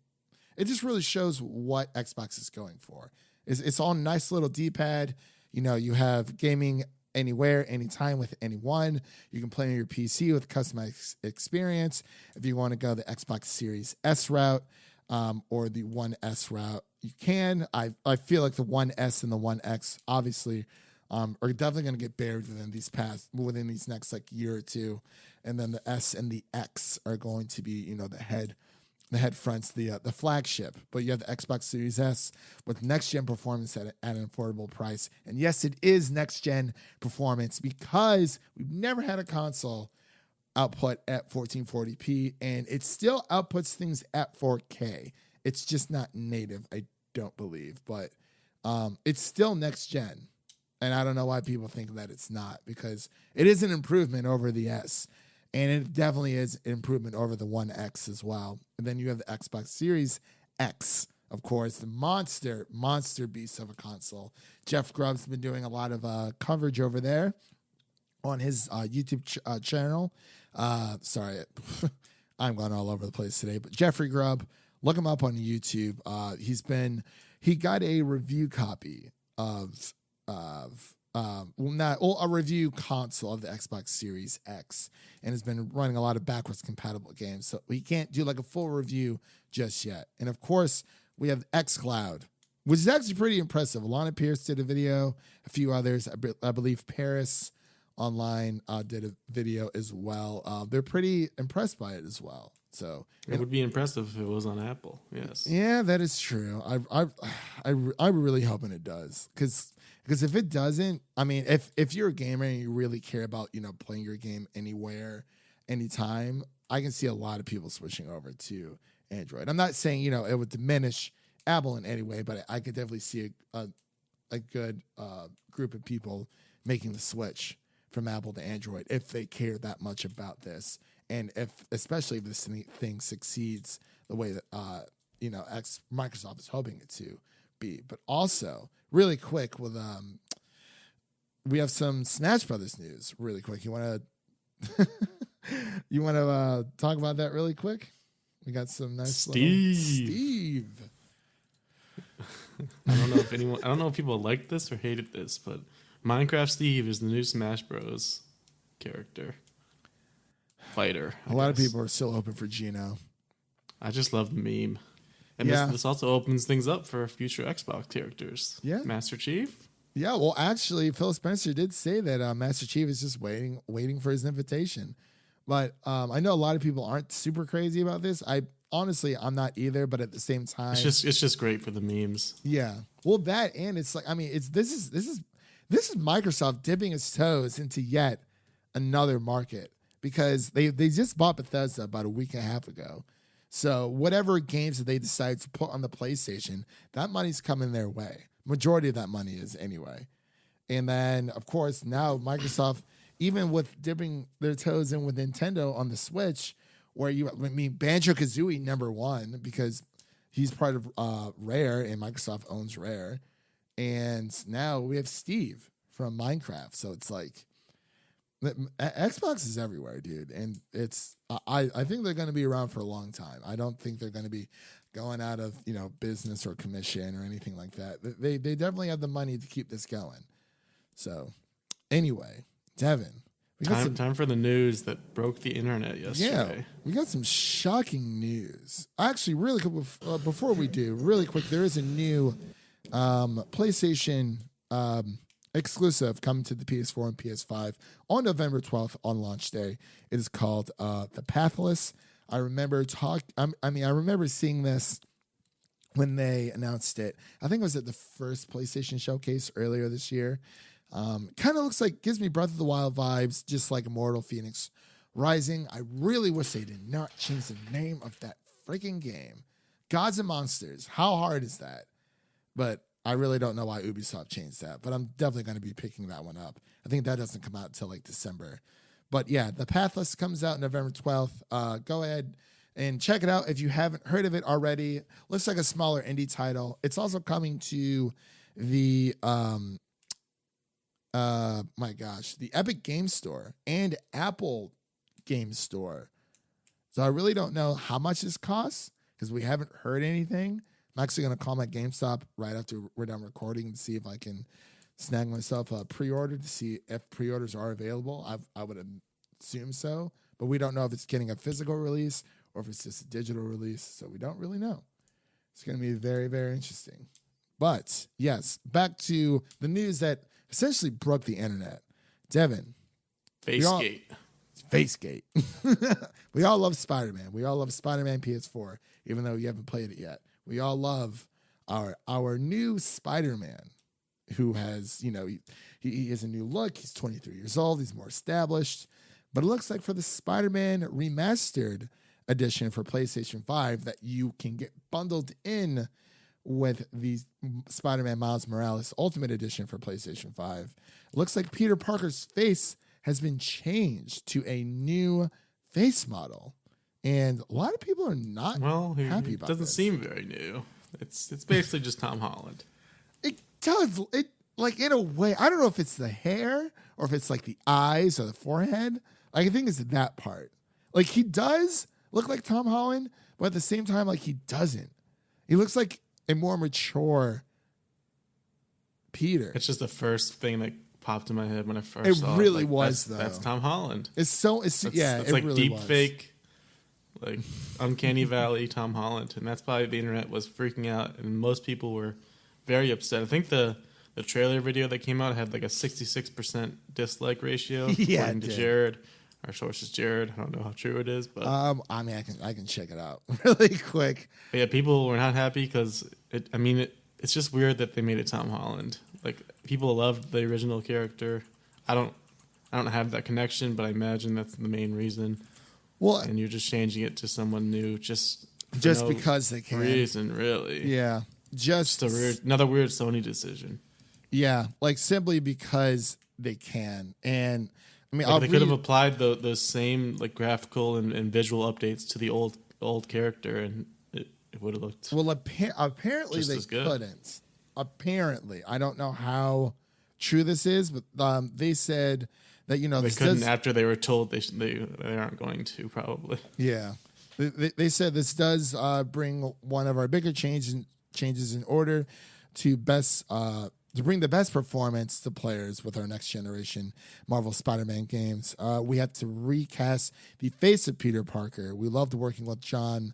it just really shows what Xbox is going for. It's all nice little D-pad. You have gaming anywhere, anytime with anyone. You can play on your PC with customized experience. If you want to go the Xbox Series S route or the One S route, you can. I feel like the One S and the One X obviously are definitely going to get buried within these next like year or two, and then the S and the X are going to be the head fronts, the flagship. But you have the Xbox Series S with next gen performance at an affordable price. And yes, it is next gen performance because we've never had a console output at 1440p, and it still outputs things at 4K. It's just not native, I don't believe, but it's still next gen. And I don't know why people think that it's not, because it is an improvement over the S. And it definitely is an improvement over the One X as well. And then you have the Xbox Series X, of course, the monster beast of a console. Jeff Grubb's been doing a lot of coverage over there on his YouTube channel. Sorry, I'm going all over the place today. But Jeffrey Grubb, look him up on YouTube. He got a review copy of a review console of the Xbox Series X, and has been running a lot of backwards compatible games. So we can't do like a full review just yet. And of course, we have xCloud, which is actually pretty impressive. Alana Pierce did a video, a few others. I believe Paris Online did a video as well. They're pretty impressed by it as well. So it would be impressive if it was on Apple. Yes. Yeah, that is true. I'm really hoping it does, because if it doesn't, I mean, if you're a gamer and you really care about, you know, playing your game anywhere, anytime, I can see a lot of people switching over to Android. I'm not saying, you know, it would diminish Apple in any way, but I could definitely see a good group of people making the switch from Apple to Android if they care that much about this. And especially if this thing succeeds the way that Microsoft is hoping it to be. But also, really quick, with we have some Smash Brothers news. Really quick, you want to talk about that really quick? We got some nice Steve. I don't know if people liked this or hated this, but Minecraft Steve is the new Smash Bros. Character. Fighter. A lot of people are still hoping for Gino. I just love the meme. And this also opens things up for future Xbox characters. Yeah. Master Chief. Yeah, well, actually, Phil Spencer did say that Master Chief is just waiting for his invitation. But I know a lot of people aren't super crazy about this. I'm not either, but at the same time, it's just great for the memes. Yeah. Well, that, and it's like, I mean, this is Microsoft dipping its toes into yet another market, because they just bought Bethesda about a week and a half ago. So whatever games that they decide to put on the PlayStation, that money's coming their way. Majority of that money is anyway. And then, of course, now Microsoft, even with dipping their toes in with Nintendo on the Switch, where Banjo-Kazooie #1, because he's part of Rare, and Microsoft owns Rare. And now we have Steve from Minecraft. So it's like, Xbox is everywhere, dude, and I think they're going to be around for a long time. I don't think they're going to be going out of business or commission or anything like that. They definitely have the money to keep this going. So anyway, Devin, time for the news that broke the internet yesterday. Yeah, we got some shocking news. Actually, really quick, before we do, really quick, there is a new PlayStation exclusive coming to the PS4 and PS5 on November 12th on launch day. It is called The Pathless. I remember seeing this when they announced it. I think it was at the first PlayStation showcase earlier this year. Kind of looks like, gives me Breath of the Wild vibes, just like Immortal Phoenix Rising. I really wish they did not change the name of that freaking game. Gods and Monsters. How hard is that? But I really don't know why Ubisoft changed that, but I'm definitely going to be picking that one up. I think that doesn't come out until like December. But yeah, The Pathless comes out November 12th. Go ahead and check it out if you haven't heard of it already. Looks like a smaller indie title. It's also coming to the the Epic Game Store and Apple Game Store. So I really don't know how much this costs, because we haven't heard anything. I'm actually going to call my GameStop right after we're done recording to see if I can snag myself a pre-order, to see if pre-orders are available. I would assume so, but we don't know if it's getting a physical release or if it's just a digital release, so we don't really know. It's going to be very, very interesting. But yes, back to the news that essentially broke the internet. Devin. Facegate. We all love Spider-Man. We all love Spider-Man PS4, even though you haven't played it yet. We all love our new Spider-Man, who has, he has a new look. He's 23 years old. He's more established. But it looks like for the Spider-Man Remastered edition for PlayStation 5 that you can get bundled in with the Spider-Man Miles Morales Ultimate Edition for PlayStation 5. It looks like Peter Parker's face has been changed to a new face model. And a lot of people are not happy about it. Doesn't seem very new. It's basically just Tom Holland. It does. It, like, in a way, I don't know if it's the hair or if it's like the eyes or the forehead. Like, I think it's that part. Like, he does look like Tom Holland, but at the same time, like, he doesn't. He looks like a more mature Peter. It's just the first thing that popped in my head when I first saw it. It really was, though. That's Tom Holland. It's like really deep was. fake, like Uncanny Valley Tom Holland. And that's probably the internet was freaking out, and most people were very upset. I think the trailer video that came out had like a 66% dislike ratio. Yeah, according to Jared. Our source is Jared. I don't know how true it is, but I mean, I can check it out really quick. But yeah, people were not happy because it's just weird that they made it Tom Holland. Like, people loved the original character. I don't have that connection, but I imagine that's the main reason. Well, and you're just changing it to someone new just no because they can. Reason, really. Yeah, just another weird Sony decision. Yeah, like simply because they can. And I mean, they could have applied those same like graphical and visual updates to the old character, and it would have looked apparently they couldn't. Apparently, I don't know how true this is, but they said that they couldn't after they were told they aren't going to probably. Yeah, they said this does bring one of our bigger changes in order to bring the best performance to players with our next generation Marvel Spider-Man games. We had to recast the face of Peter Parker. We loved working with John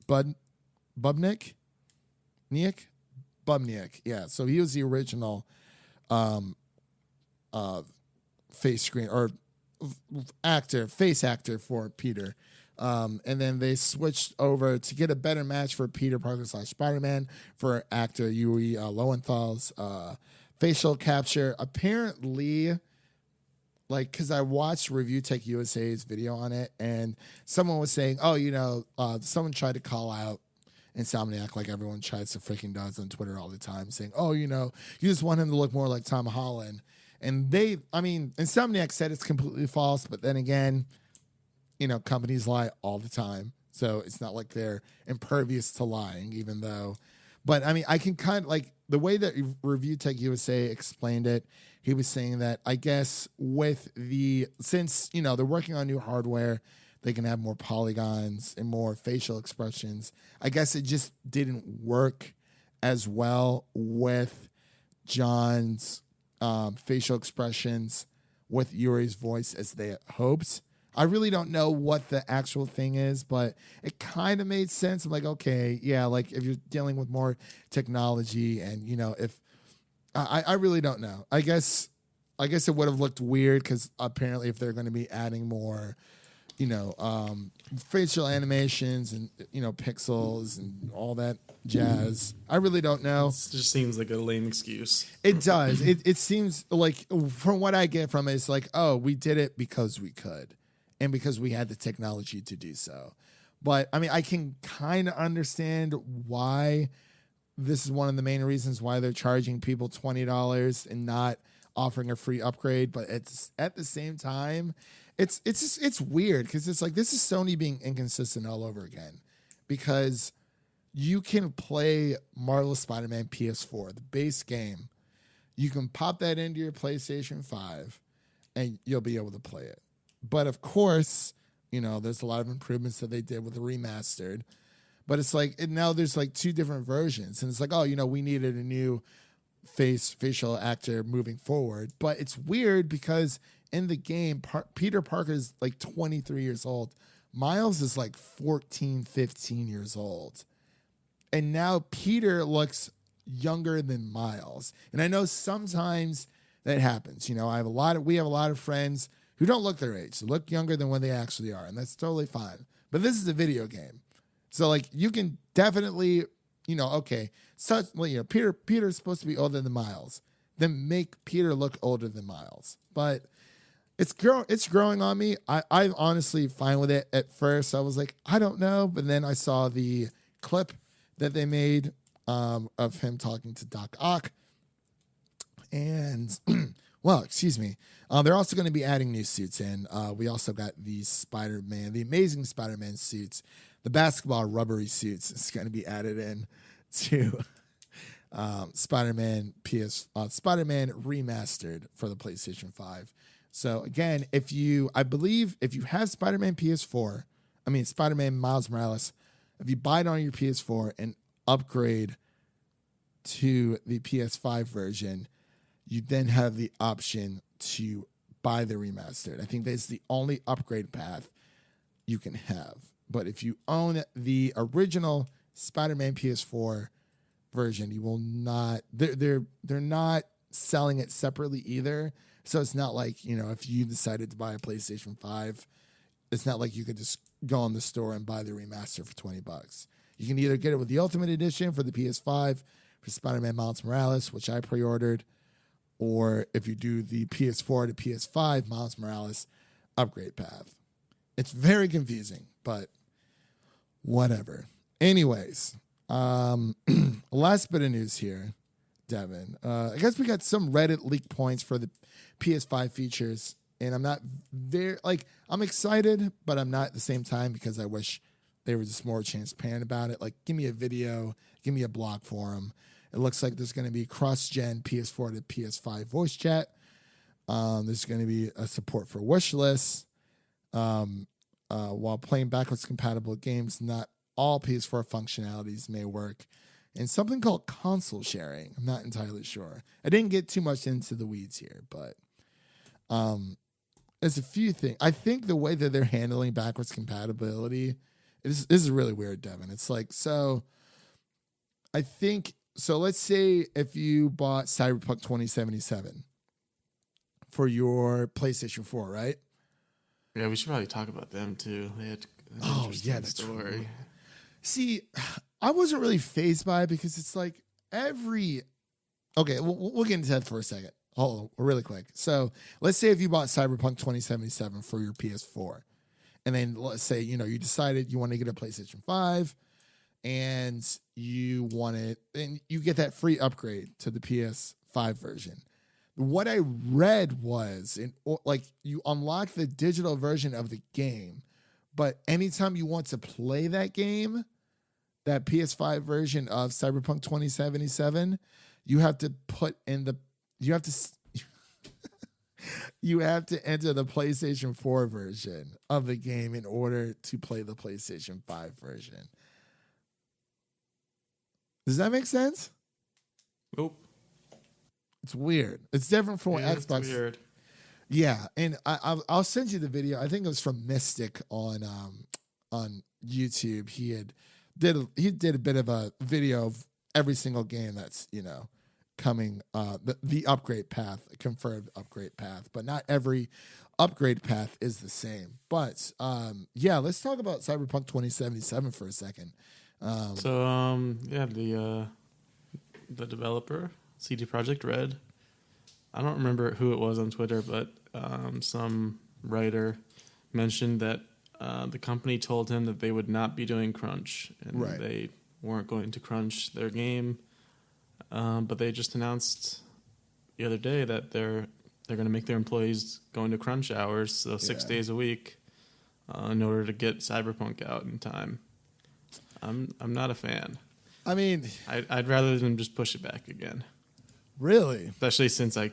Bubnick. Yeah, so he was the original face actor for Peter. And then they switched over to get a better match for Peter Parker / Spider-Man for actor Yuri Lowenthal's facial capture. Apparently, like, because I watched Review Tech USA's video on it, and someone was saying, someone tried to call out Insomniac like everyone tries to freaking does on Twitter all the time, saying, you just want him to look more like Tom Holland. And Insomniac said it's completely false, but then again, companies lie all the time. So it's not like they're impervious to lying, even though. But I can kind of like the way that Review Tech USA explained it. He was saying that I guess since they're working on new hardware, they can have more polygons and more facial expressions. I guess it just didn't work as well with John's facial expressions with Yuri's voice as they had hoped. I really don't know what the actual thing is, but it kind of made sense. I'm like, okay, yeah, like if you're dealing with more technology and, if I really don't know. I guess it would have looked weird because apparently if they're going to be adding more, facial animations and, pixels and all that jazz. I really don't know. It just seems like a lame excuse. It does. It seems like from what I get from it, it's like, oh, we did it because we could. And because we had the technology to do so. But, I can kind of understand why this is one of the main reasons why they're charging people $20 and not offering a free upgrade. But it's at the same time, it's weird because it's like this is Sony being inconsistent all over again. Because you can play Marvelous Spider-Man PS4, the base game. You can pop that into your PlayStation 5 and you'll be able to play it. But of course, there's a lot of improvements that they did with the remastered. But it's like now there's like two different versions. And it's like, we needed a new facial actor moving forward. But it's weird because in the game, Peter Parker is like 23 years old. Miles is like 14, 15 years old. And now Peter looks younger than Miles. And I know sometimes that happens. We have a lot of friends who don't look their age. They look younger than what they actually are, and that's totally fine. But this is a video game. So, like, you can definitely, Peter's supposed to be older than Miles. Then make Peter look older than Miles. But it's growing on me. I'm honestly fine with it. At first, I was like, I don't know. But then I saw the clip that they made of him talking to Doc Ock. And, well, excuse me. They're also going to be adding new suits in. We also got the Amazing Spider-Man suits, the basketball rubbery suits is going to be added in to Spider-Man Remastered for the PlayStation 5. So again, if you have Spider-Man Spider-Man Miles Morales, if you buy it on your PS4 and upgrade to the PS5 version, you then have the option to buy the remastered. I think that's the only upgrade path you can have. But if you own the original Spider-Man PS4 version, you will not. They're not selling it separately either. So it's not like, if you decided to buy a PlayStation 5, it's not like you could just go in the store and buy the remaster for $20. You can either get it with the Ultimate Edition for the PS5 for Spider-Man Miles Morales, which I pre-ordered, or if you do the PS4 to PS5 Miles Morales upgrade path. It's very confusing, but whatever. Anyways, last bit of news here, Devin. I guess we got some Reddit leak points for the PS5 features, and I'm not I'm excited, but I'm not at the same time because I wish they were just more transparent about it. Like, give me a video, give me a blog forum. It looks like there's going to be cross-gen PS4 to PS5 voice chat. There's going to be a support for wish lists. While playing backwards compatible games, not all PS4 functionalities may work. And something called console sharing. I'm not entirely sure. I didn't get too much into the weeds here, but there's a few things. I think the way that they're handling backwards compatibility is really weird, Devin. It's like, so let's say if you bought Cyberpunk 2077 for your PlayStation 4, right? Yeah, we should probably talk about them too. They had an interesting story. True. See, I wasn't really fazed by it because it's like okay, we'll get into that for a second. Hold on, really quick. So let's say if you bought Cyberpunk 2077 for your PS4, and then let's say, you decided you want to get a PlayStation 5 and you get that free upgrade to the PS5 version. What I read was, you unlock the digital version of the game, but anytime you want to play that game, that PS5 version of Cyberpunk 2077, you have to you have to enter the PlayStation 4 version of the game in order to play the PlayStation 5 version. Does that make sense? Nope. It's weird. It's different from Xbox. It's weird. Yeah, and I'll send you the video. I think it was from Mystic on YouTube. He did a bit of a video of every single game that's coming, the upgrade path, confirmed upgrade path, but not every upgrade path is the same. But let's talk about Cyberpunk 2077 for a second. The developer, CD Projekt Red, I don't remember who it was on Twitter, but some writer mentioned that the company told him that they would not be doing crunch, and they weren't going to crunch their game. But they just announced the other day that they're going to make their employees go into crunch hours, so 6 days a week, in order to get Cyberpunk out in time. I'm not a fan. I mean, I'd rather them just push it back again. Really? Especially since I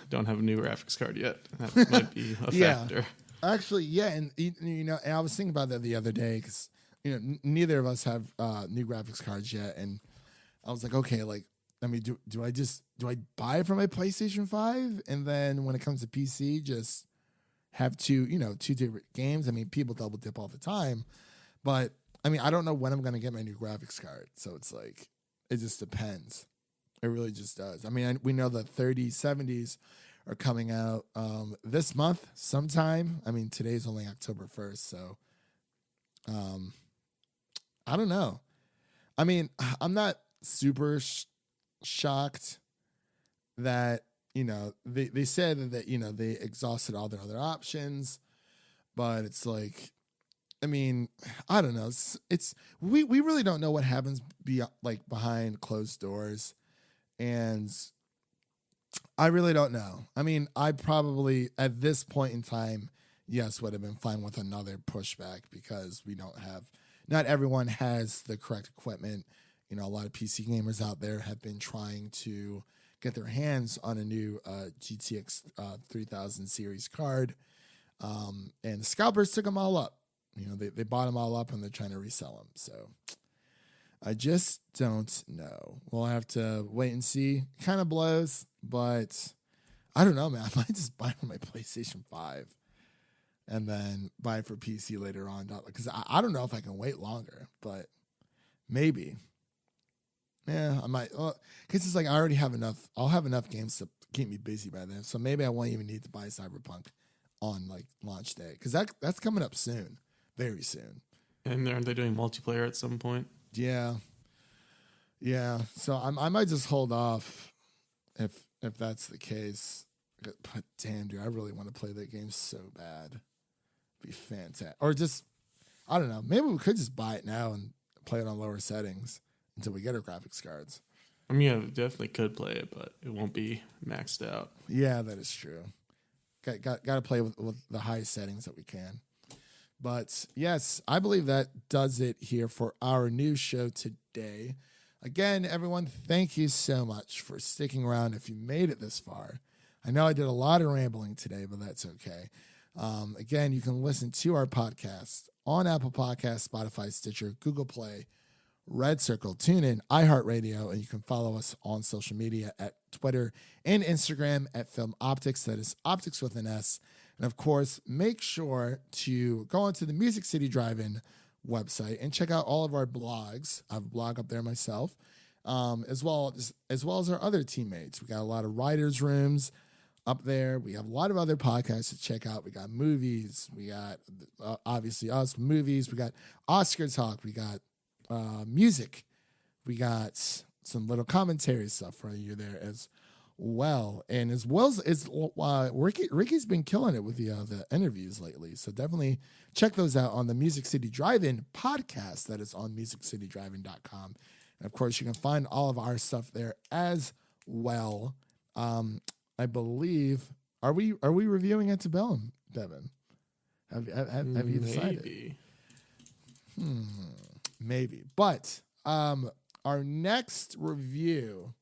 don't have a new graphics card yet. That might be a factor. Actually, yeah, and and I was thinking about that the other day because neither of us have new graphics cards yet, and I was like, okay, do I buy it for my PlayStation 5 and then when it comes to PC, just have two different games? I mean, people double dip all the time, but I don't know when I'm going to get my new graphics card. So it's like, it just depends. It really just does. We know the 3070s are coming out this month sometime. Today's only October 1st. So I don't know. I'm not super shocked that they said that they exhausted all their other options, but it's like I mean, I don't know. We really don't know what happens behind closed doors, and I really don't know. I mean, I probably at this point in time, yes, would have been fine with another pushback because we don't have. Not everyone has the correct equipment. You know, a lot of PC gamers out there have been trying to get their hands on a new GTX 3000 series card, and the scalpers took them all up. You know, they bought them all up and they're trying to resell them. So I just don't know. We'll have to wait and see. It kind of blows, but I don't know, man. I might just buy it for my PlayStation 5 and then buy it for PC later on. Because I don't know if I can wait longer, but maybe. Yeah, I might. Because it's like I already have enough. I'll have enough games to keep me busy by then. So maybe I won't even need to buy Cyberpunk on like launch day. Because that's coming up soon. Very soon. And aren't they doing multiplayer at some point? Yeah. So I might just hold off if that's the case. But damn, dude, I really want to play that game so bad. It'd be fantastic. Or just, I don't know. Maybe we could just buy it now and play it on lower settings until we get our graphics cards. I mean, yeah, we definitely could play it, but it won't be maxed out. Yeah, that is true. Got to play with the highest settings that we can. But yes, I believe that does it here for our news show today. Again, everyone, thank you so much for sticking around if you made it this far. I know I did a lot of rambling today, but that's okay. Again, you can listen to our podcast on Apple Podcasts, Spotify, Stitcher, Google Play, Red Circle, TuneIn, iHeartRadio, and you can follow us on social media at Twitter and Instagram at Film Optix. That is Optics with an S. And of course, make sure to go onto the Music City Drive-In website and check out all of our blogs. I have a blog up there myself, as well as our other teammates. We got a lot of writers' rooms up there. We have a lot of other podcasts to check out. We got movies. We got obviously us movies. We got Oscar talk. We got music. We got some little commentary stuff for you there as well. And as well as Ricky's been killing it with the interviews lately. So definitely check those out on the Music City Drive-In podcast that is on musiccitydrivein.com. And of course, you can find all of our stuff there as well. I believe, are we reviewing Antebellum, Devin? Have you decided? Maybe. But our next review,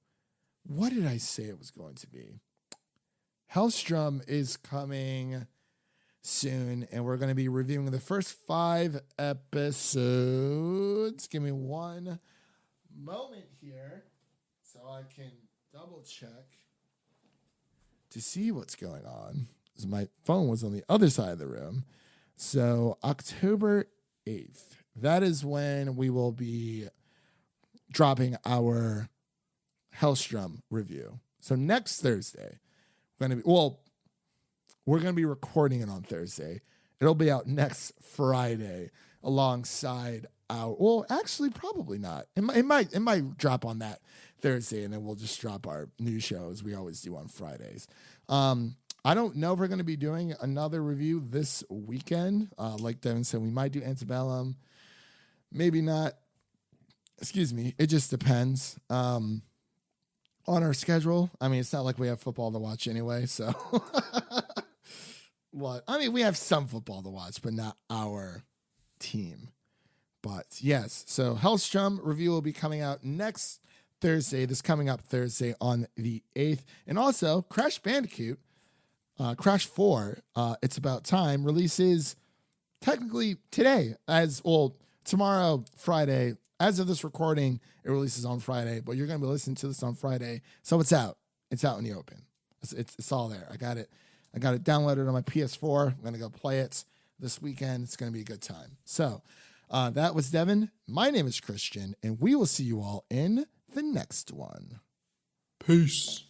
what did I say it was going to be? Hellstrom is coming soon, and we're going to be reviewing the first 5 episodes. Give me one moment here so I can double check to see what's going on. So my phone was on the other side of the room. So October 8th, that is when we will be dropping our Hellstrom review. So next Thursday, we're going to be recording it on Thursday. It'll be out next Friday alongside actually probably not. It might drop on that Thursday, and then we'll just drop our new show as we always do on Fridays. I don't know if we're going to be doing another review this weekend. Like Devin said, we might do Antebellum. Maybe not. Excuse me. It just depends on our schedule. I mean, it's not like we have football to watch anyway, so. Well, I mean, we have some football to watch, but not our team. But yes, so Hellstrom review will be coming out next Thursday, this coming up Thursday on the 8th. And also, Crash Bandicoot, Crash 4, It's About Time, releases technically today, tomorrow, Friday. As of this recording, it releases on Friday, but you're going to be listening to this on Friday. So it's out. It's out in the open. It's all there. I got it downloaded on my PS4. I'm going to go play it this weekend. It's going to be a good time. So that was Devin. My name is Christian, and we will see you all in the next one. Peace.